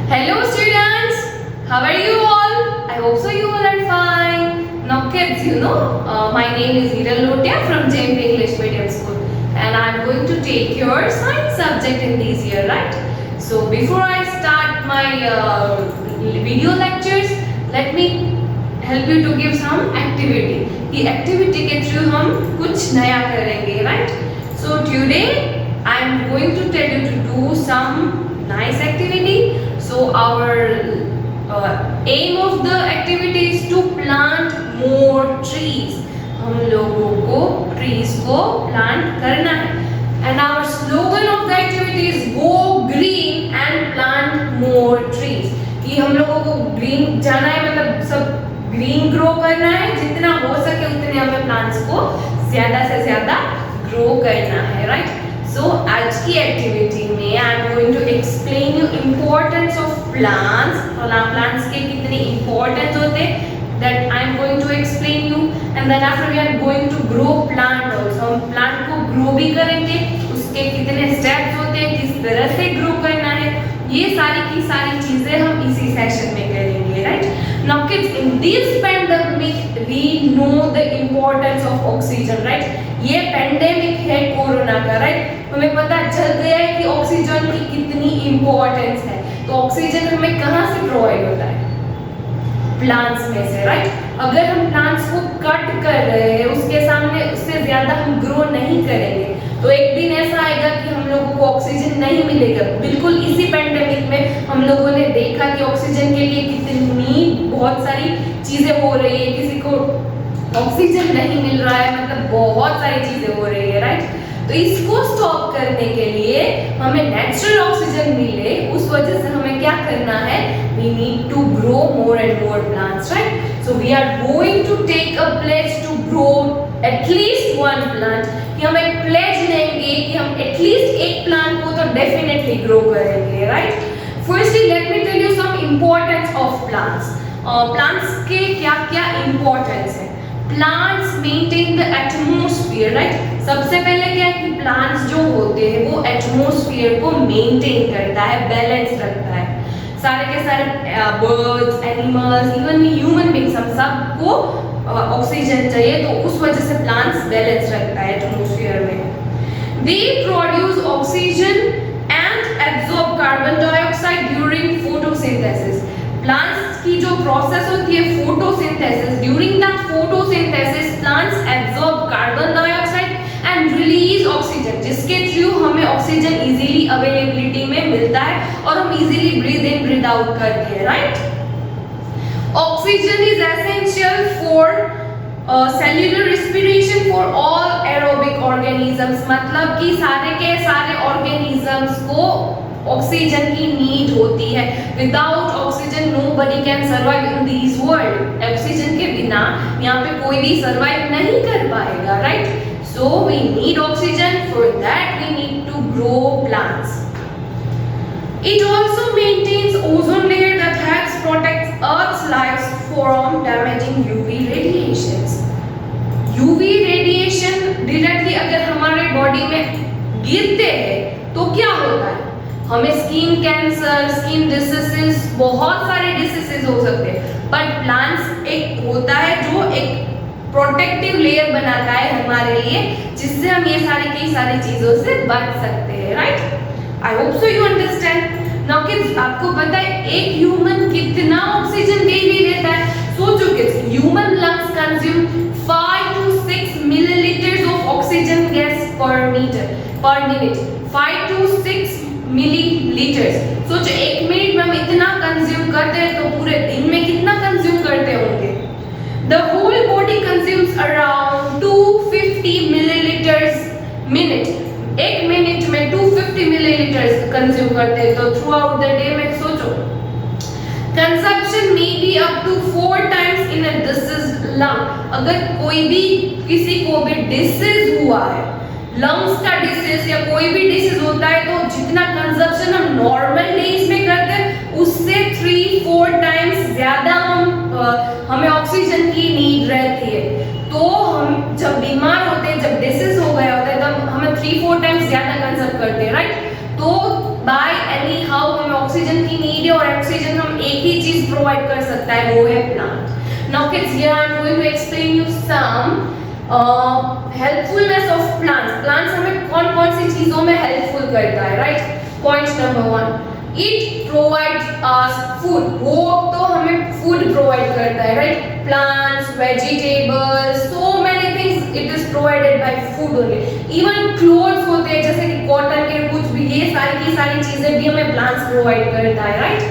Hello students, how are you all? I hope so you all are fine. Now kids, my name is Hiral Lotia from JMP English Medium School and I am going to take your science subject in this year, right? So before I start my video lectures, let me help you to give some activity. ये activity के through हम कुछ नया करेंगे, right? So today I am going to tell you to do some nice activity. So our aim of the activity is to plant more trees. हम लोगों को trees को plant करना है. And our slogan of the activity is go green and plant more trees. कि हम लोगों को green जाना है, मतलब सब green grow करना है, जितना हो सके उतने हमें plants को ज़्यादा से ज़्यादा grow करना है, right? So आज की एक्टिविटी में I am going to explain you importance of plants. Plants के कितने इम्पोर्टेंट होते हैं that I am going to explain you. And then after we are going to grow plant also. हम plant को grow भी करेंगे, उसके कितने स्टेप्स होते हैं, किस तरह से ग्रो करना है, ये सारी की सारी चीजें हम इसी सेशन में करेंगे, right? Now kids, in this pandemic we know the importance of oxygen, right? ये पैंडेमिक है कोरोना का, राइट? हमें पता चल गया है कि ऑक्सीजन की कितनी इम्पोर्टेंस है. तो ऑक्सीजन हमें कहाँ से प्रोवाइड होता है? प्लांट्स में से, राइट? अगर हम प्लांट्स को कट कर रहे हैं, उसके सामने उससे ज्यादा हम ग्रो नहीं करेंगे, तो एक दिन ऐसा आएगा कि हम लोगों को ऑक्सीजन नहीं मिलेगा. बिल्कुल इसी पैंडेमिक में हम लोगों ने देखा कि ऑक्सीजन के लिए कितनी बहुत सारी चीजें हो रही है. किसी को ऑक्सीजन नहीं मिल रहा है, मतलब बहुत सारी चीजें हो रही है, राइट? तो इसको स्टॉप करने के लिए हमें नेचुरल ऑक्सीजन मिले, उस वजह से हमें क्या करना है? We need to grow more and more plants, right? So we are going to take a pledge to grow at least one plant. कि हम एक प्लेज लेंगे कि हम एटलीस्ट एक प्लांट को तो डेफिनेटली ग्रो करेंगे, right? Firstly let me tell you some importance of plants. Plants के क्या क्या इम्पोर्टेंस है? Plants maintain the atmosphere, right? सबसे पहले क्या है कि प्लांट्स जो होते हैं वो एटमॉस्फेयर को मेंटेन करता है, बैलेंस रखता है. सारे के सारे birds, animals, even human beings, हम सबको ऑक्सीजन चाहिए, तो उस वजह से प्लांट्स बैलेंस रखता है एटमॉस्फेयर में. They produce oxygen and absorb carbon dioxide during photosynthesis. Plants की जो प्रोसेस होती है photosynthesis, during that photosynthesis plants absorb carbon dioxide and release oxygen, जिसके थ्रू हमें ऑक्सीजन इजीली अवेलेबिलिटी में मिलता है और हम इजीली ब्रीथ इन ब्रीथ आउट करते हैं, right? Oxygen is essential for cellular respiration for all aerobic organisms. मतलब कि सारे के सारे ऑर्गेनिजम्स को ऑक्सीजन की नीड होती है. Without oxygen nobody can survive in this world. Oxygen के बिना यहाँ पे कोई भी सर्वाइव नहीं कर पाएगा, right? So we need oxygen, for that we need to grow plants. It also maintains ozone layer that helps protect Earth's life from damaging UV radiations. UV radiation directly अगर हमारे बॉडी में गिरते हैं तो क्या होता है? हमें स्किन कैंसर, स्किन डिसीजेस, बहुत सारे डिसीजेस हो सकते हैं. बट प्लांट्स एक होता है जो एक प्रोटेक्टिव लेयर बनाता है हमारे लिए, जिससे हम ये सारी की सारी चीजों से बच सकते हैं, right? I hope so you understand. Now kids, आपको पता है एक ह्यूमन कितना ऑक्सीजन डेली लेता है? सोचो kids, human lungs consume 5 to 6 millilitres of oxygen gas पर मिनट. 5 to 6 millilitres. सोचो एक मिनट में हम इतना कंज्यूम करते हैं तो पूरे दिन में कितना कंज्यूम करते होंगे? The whole body consumes around 250 millilitres minute. एक मिनट में 250 मिलीलीटर्स कंज्यूम करते हैं. तो थ्रू आउट द डे में सोचो, consumption may be up to 4 times in a disease lung. अगर कोई भी किसी को भी डिसीज हुआ है, लंग्स का डिसीज या कोई भी डिसीज होता है, तो जितना कंजप्शन हम नॉर्मल डेज में करते हैं उससे 3-4 टाइम्स ज्यादा हमें ऑक्सीजन की नीड रहती है. तो हम जब बीमार होते हैं, जब डिसीज हो गया होता है, तब हमें 3-4 टाइम्स ज्यादा कंजप्ट करते हैं, राइट? तो बाय एनी हाउ हमें ऑक्सीजन की नीड है और चीज प्रोवाइड कर सकता है वो है plant. Now kids here I am going to explain you some helpfulness of plants. Plants हमें कौन कौन सी चीजों में हेल्पफुल करता है, right. Point number 1, it provides us food. वो तो हमें फूड प्रोवाइड करता है, right. Plants, vegetables, so many things it is provided by food only. Even clothes होते हैं जैसे कि कॉटन के कुछ भी, ये सारी की सारी चीजें भी हमें प्लांट्स प्रोवाइड करता है, right.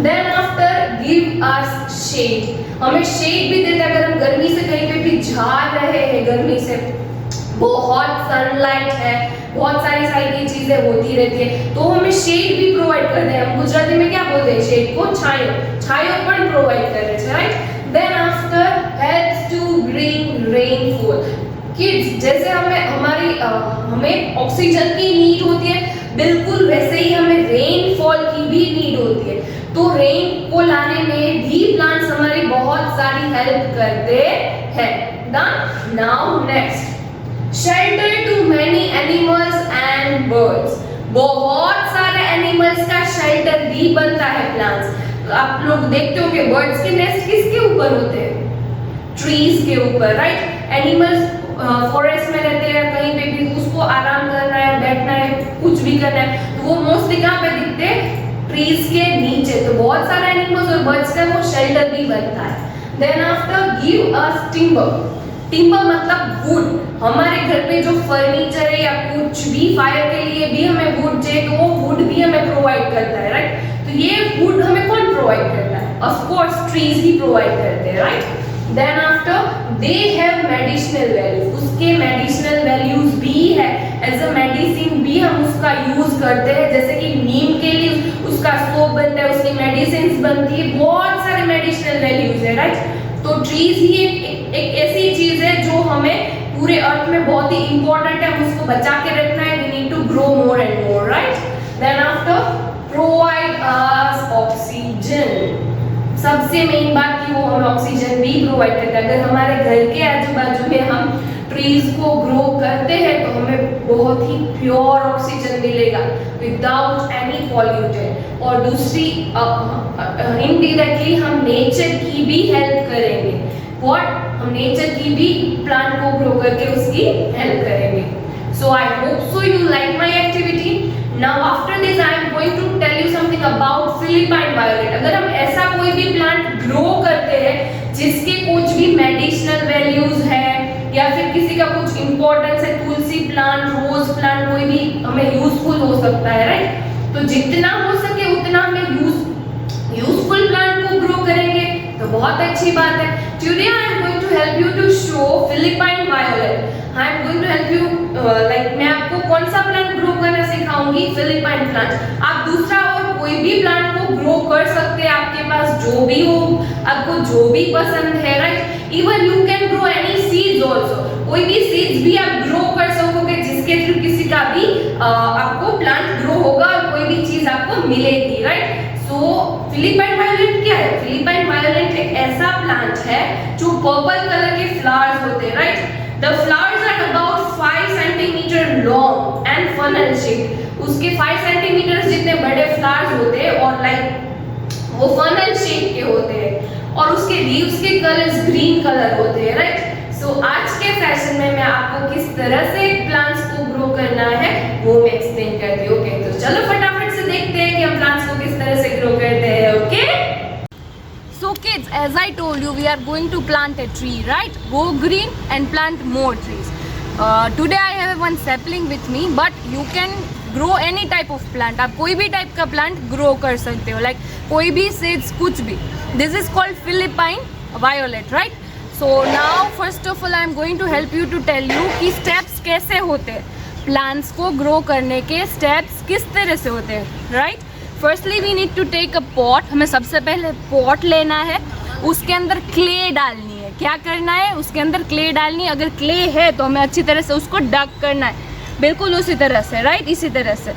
Then after give us shade, हमें शेड भी देता है। अगर हम गर्मी से कहीं पे भी जा रहे हैं, गर्मी से बहुत सनलाइट है, बहुत सारी की चीजें होती रहती है, तो हमें शेड भी प्रोवाइड करते हैं। हम गुजराती में क्या बोलते हैं शेड को? छायो। छायो पण प्रोवाइड करे छे, right. Then after helps to bring rainfall. Kids जैसे हमें ऑक्सीजन की नीड होती है, बिल्कुल वैसे ही हमें रेनफॉल की भी नीड होती है। तो रेन को लाने में भी प्लांट्स हमारी बहुत सारी हेल्प करते हैं। Done. Now next, shelter to many animals and birds. बहुत सारे एनिमल्स का शेल्टर भी बनता है प्लांट्स। आप लोग देखते हो कि बर्ड्स के नेस्ट किसके ऊपर होते हैं? ट्रीज के ऊपर, राइट। एनिमल्स फॉरेस्ट में रहते हैं, कहीं पे भी उसको आराम करना है, बैठना है, कुछ भी करना है, तो वो मोस्टली कहाँ पे दिखते हैं? ट्रीज के नीचे। तो बहुत सारे एनिमल्स और बर्ड्स का वो शेल्टर भी बनता है। Then after give us timber. Timber मतलब वुड। हमारे घर पे जो फर्नीचर है या कुछ भी, फायर के लिए भी हमें वुड चाहिए, तो वो वुड भी हमें प्रोवाइड करता है, राइट। तो ये वुड हमें कौन प्रोवाइड करता है? ऑफ कोर्स ट्रीज ही प्रोवाइड करते हैं, right. Then after they have medicinal values. उसके मेडिसिनल वैल्यूज भी है, एज अ मेडिसिन भी हम उसका यूज करते हैं। जैसे कि नीम के लिए उसका सोप बनता है, उसकी मेडिसिन बनती है, बहुत सारे मेडिसिनल वैल्यूज है, राइट। तो ट्रीज ही एक ऐसी चीज है जो हमें पूरे अर्थ में बहुत ही इंपॉर्टेंट है, हम उसको बचा के रखना है। We need to grow more and more, right. Then after provide us oxygen. सबसे मेन बात कि वो हमें ऑक्सीजन भी प्रोवाइड करता है। अगर हमारे घर के आजू बाजू में हम ट्रीज को ग्रो करते हैं तो हमें बहुत ही प्योर ऑक्सीजन मिलेगा विदाउट एनी पॉल्यूटेंट। और दूसरी इनडायरेक्टली हम नेचर की भी हेल्प करेंगे। व्हाट? हम नेचर की भी प्लांट को ग्रो करके उसकी हेल्प करेंगे। So I hope so you like my activity. Now after this I am going to tell you something about Philippine violet. अगर हम ऐसा कोई भी प्लांट ग्रो करते हैं जिसके कुछ भी मेडिसिनल वैल्यूज है या फिर किसी का कुछ इंपॉर्टेंस है, तुलसी प्लांट, रोज प्लांट, कोई भी हमें यूजफुल हो सकता है, राइट। तो जितना हो सके उतना हमें यूजफुल प्लांट को ग्रो करेंगे तो बहुत अच्छी बात है। Today I am going to help you to show Philippine violet. I am going to help you मैं आपको कौन सा प्लांट ग्रो करना सिखाऊंगी? Philippine plant. आप दूसरा और कोई भी प्लांट को ग्रो कर सकते हैं, आपके पास जो भी हो, आपको जो भी पसंद है, right. Even you can grow any seeds also. कोई भी सीड्स भी आप ग्रो कर सकोगे जिसके थ्रू किसी का भी आपको प्लांट ग्रो होगा और कोई भी चीज आपको मिलेगी, राइट। सो फिलिपाइन वायोलेट क्या है? फिलिपाइन वायोलेट एक ऐसा प्लांट है जो पर्पल कलर के फ्लावर्स होते हैं, right. The flowers are about 5 centimeter long and funnel shaped. उसके 5 centimeters जितने बड़े flowers होते हैं और like वो funnel shape के होते हैं और उसके leaves के colors green color होते हैं, right? So आज के सेशन में मैं आपको किस तरह से plants को grow करना है वो मैं explain करती हूँ, okay? तो चलो फटाफट से देखते हैं कि हम plants को किस तरह से grow करते हैं, okay? So kids, as I told you, we are going to plant a tree, right? Go green and plant more trees. Today I have one sapling with me, but you can grow any type of plant. आप कोई भी type का plant grow कर सकते हो, like कोई भी seeds, कुछ भी. This is called Philippine violet, right? So now first of all I am going to help you to tell you कि steps कैसे होते हैं. Plants को grow करने के steps किस तरह से होते हैं, right? Firstly we need to take a pot. हमें सबसे पहले पॉट लेना है, उसके अंदर क्ले डालनी है। क्या करना है? उसके अंदर क्ले डालनी है। अगर क्ले है तो हमें अच्छी तरह से उसको डक करना है, बिल्कुल उसी तरह से, राइट, इसी तरह से।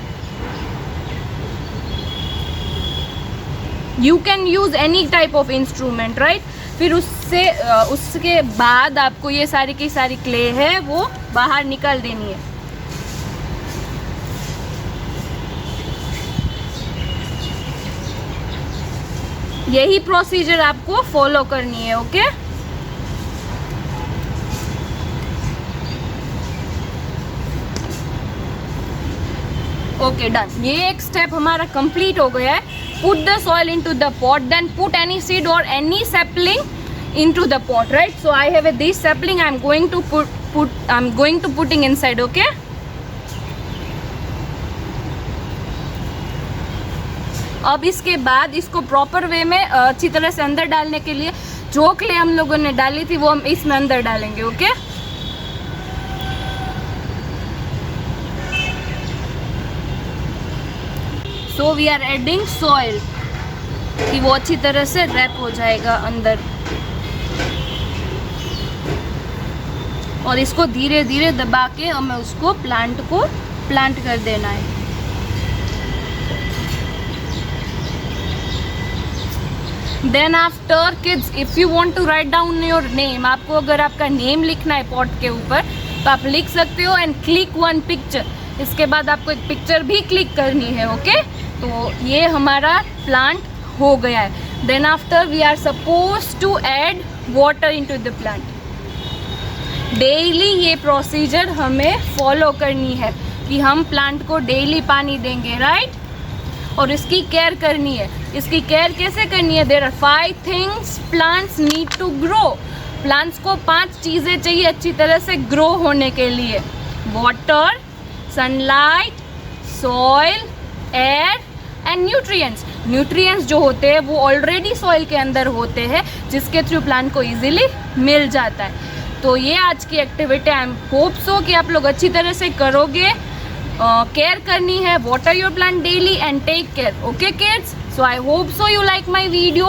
You can use any type of instrument, right. फिर उसके बाद आपको ये सारी की सारी क्ले है वो बाहर निकाल देनी है। यही प्रोसीजर आपको फॉलो करनी है. Okay, okay done. ये एक स्टेप हमारा कंप्लीट हो गया है. Put the soil into the pot, then put any seed और any sapling into the pot, right? So I have this sapling, I am going to putting inside. Okay, अब इसके बाद इसको प्रॉपर वे में अच्छी तरह से अंदर डालने के लिए जो क्ले हम लोगों ने डाली थी वो हम इसमें अंदर डालेंगे. Okay, so we are adding soil कि वो अच्छी तरह से रैप हो जाएगा अंदर. और इसको धीरे धीरे दबा के हमें उसको प्लांट कर देना है. Then after kids, if you want to write down your name, आपको अगर आपका नेम लिखना है पॉट के ऊपर तो आप लिख सकते हो. एंड क्लिक वन पिक्चर, इसके बाद आपको एक पिक्चर भी क्लिक करनी है. ओके, तो ये हमारा प्लांट हो गया है. Then after we are suppose to add water into the plant. Daily ये प्रोसीजर हमें फॉलो करनी है कि हम प्लांट को डेली पानी देंगे, राइट? और इसकी केयर करनी है. इसकी केयर कैसे करनी है? There are 5 things plants need to grow. Plants को 5 चीज़ें चाहिए अच्छी तरह से ग्रो होने के लिए. Water, sunlight, soil, air and nutrients. Nutrients जो होते हैं वो ऑलरेडी सॉइल के अंदर होते हैं, जिसके थ्रू प्लांट को इजीली मिल जाता है. तो ये आज की activity, I am hope so कि आप लोग अच्छी तरह से करोगे. केयर करनी है, water your plant daily and take care. Okay kids, so I hope so you like my video.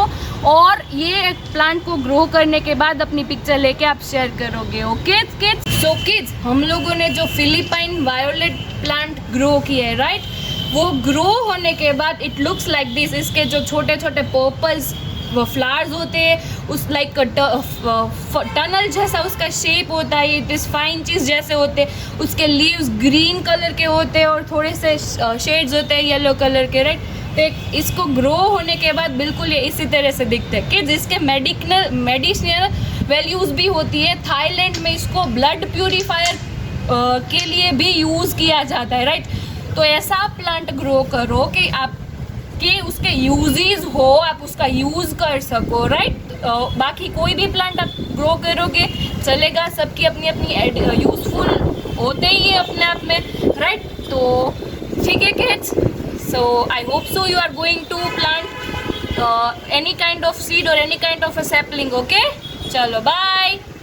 और ये प्लांट को ग्रो करने के बाद अपनी पिक्चर लेके आप शेयर करोगे. ओके किड्स, सो किड्स, हम लोगों ने जो फिलिपाइन वायोलेट प्लांट ग्रो किया है, राइट, वो ग्रो होने के बाद इट लुक्स लाइक दिस. इसके जो छोटे छोटे पर्पल्स वो फ्लावर्स होते हैं, उस लाइक टनल जैसा उसका शेप होता है. इट इज़ फाइन चीज़ जैसे होते हैं. उसके लीव्स ग्रीन कलर के होते हैं और थोड़े से शेड्स होते हैं येलो कलर के, राइट? तो इसको ग्रो होने के बाद बिल्कुल ये इसी तरह से दिखते हैं कि जिसके मेडिसिनल वैल्यूज़ भी होती है. थाईलैंड में इसको ब्लड प्यूरीफायर के लिए भी यूज़ किया जाता है, राइट? तो ऐसा प्लांट ग्रो करो कि आप कि उसके यूजेस हो, आप उसका यूज़ कर सको, राइट? बाकी कोई भी प्लांट आप ग्रो करोगे चलेगा, सबकी अपनी अपनी यूज़फुल होते ही है अपने आप में, राइट? तो ठीक है kids, so I hope so you are going to plant any kind of seed or any kind of a sapling. Okay, chalo bye.